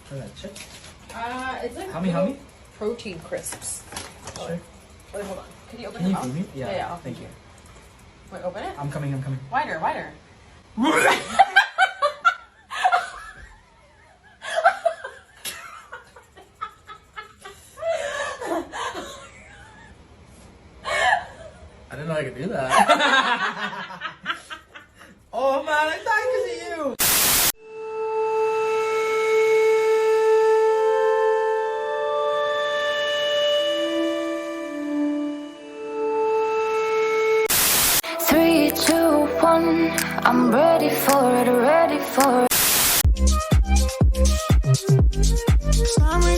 What is that, chip? It's like How many? protein crisps. Sure. Wait, hold on. Can you open Can it you up? feed me? Yeah, I'll thank feed you. Wait, open it? I'm coming. Wider. I didn't know I could do that. Oh man, I died because of you. Three, two, one. I'm ready for it, ready for it. Sorry.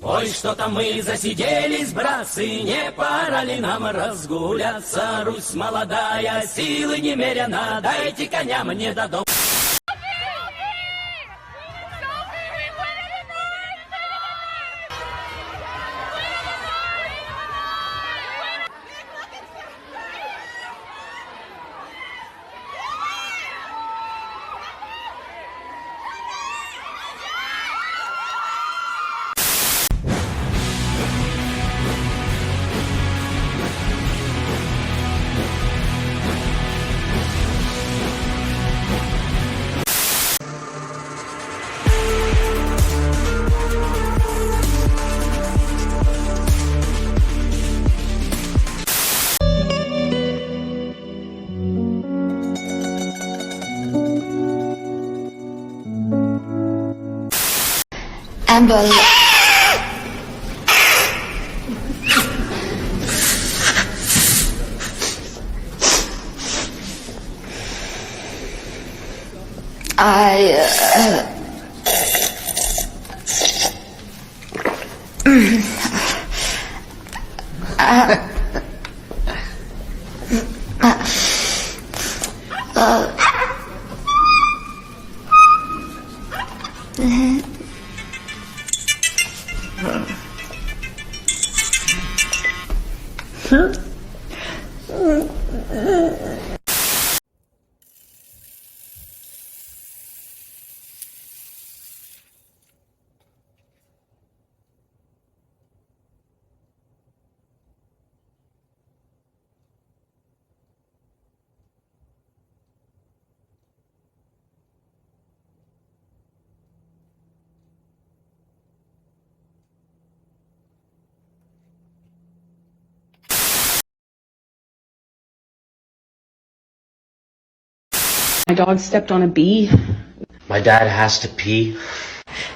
Ой, что-то мы засиделись, братцы, не пора ли нам разгуляться? Русь молодая, силы немерено, дайте коня мне до дома. Amber. My dog stepped on a bee. My dad has to pee.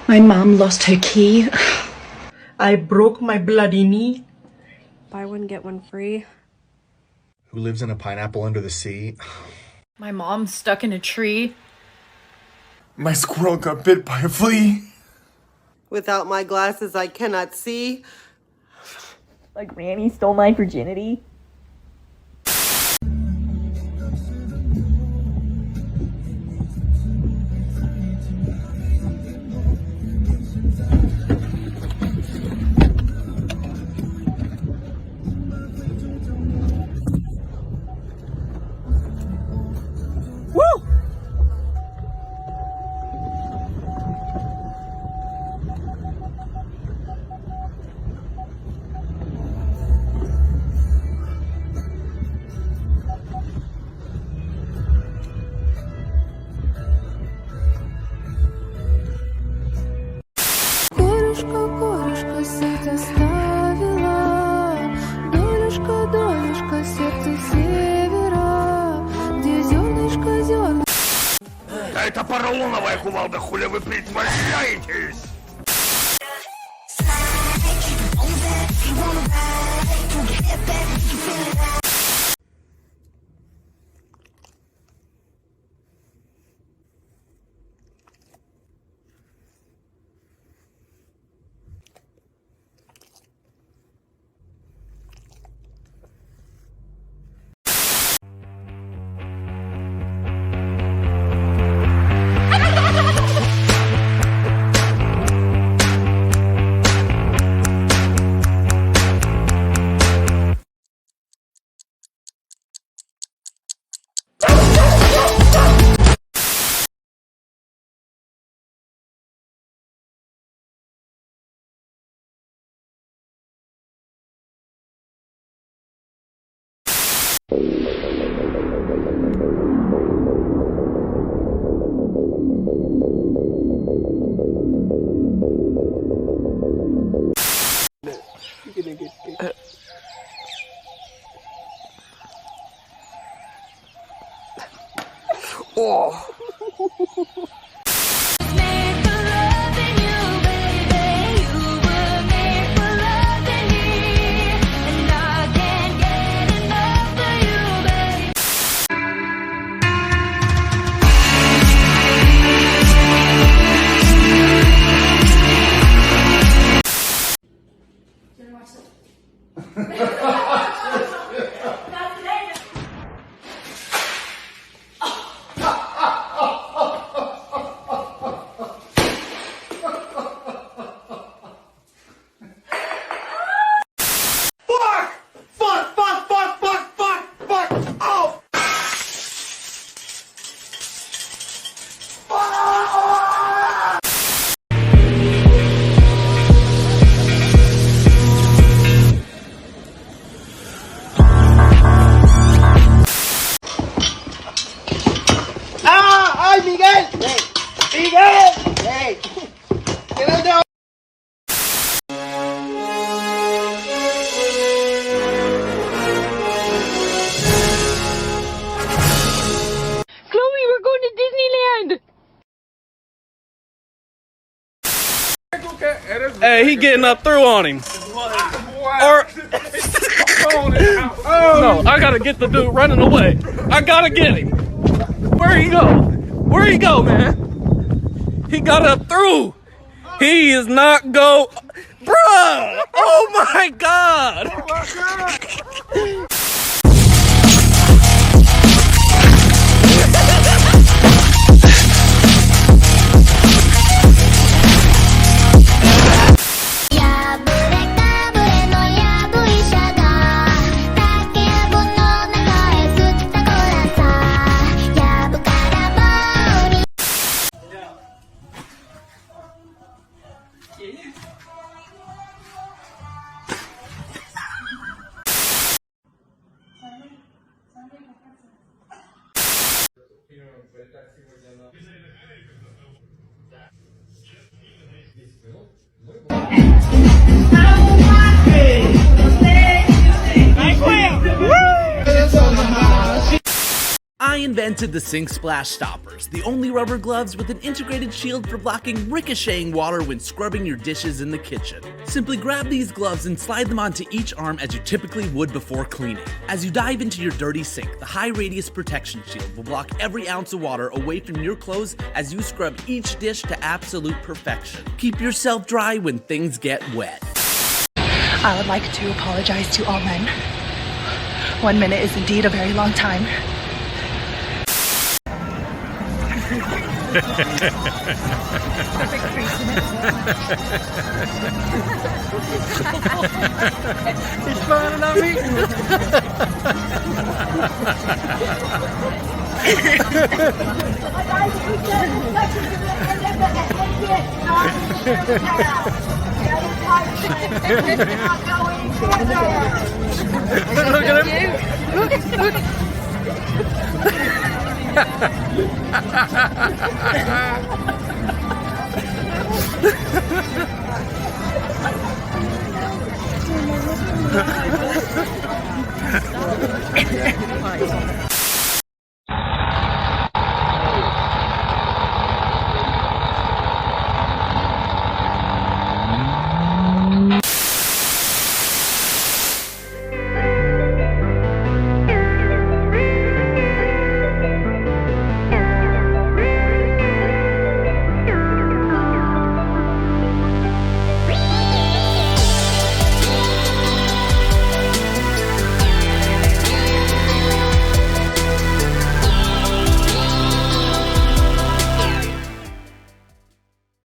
My mom lost her key. I broke my bloody knee. Buy one, get one free. Who lives in a pineapple under the sea? My mom's stuck in a tree. My squirrel got bit by a flea. Without my glasses, I cannot see. My granny stole my virginity. Woo! это поролоновая кувалда, хули вы притворяетесь? ¡Ay, Miguel! ¡Miguel! ¡Hey! ¡Que no te... Chloe, we're going to Disneyland! Hey, he getting up through on him. Or no, I gotta get the dude running away. I gotta get him. Where he go? Where he go, man? He got up through. He is not go, bruh. Oh my god. I invented the Sink Splash Stoppers, the only rubber gloves with an integrated shield for blocking ricocheting water when scrubbing your dishes in the kitchen. Simply grab these gloves and slide them onto each arm as you typically would before cleaning. As you dive into your dirty sink, the high radius protection shield will block every ounce of water away from your clothes as you scrub each dish to absolute perfection. Keep yourself dry when things get wet. I would like to apologize to all men. 1 minute is indeed a very long time. He's smiling at me. Look at him. Look. Stop.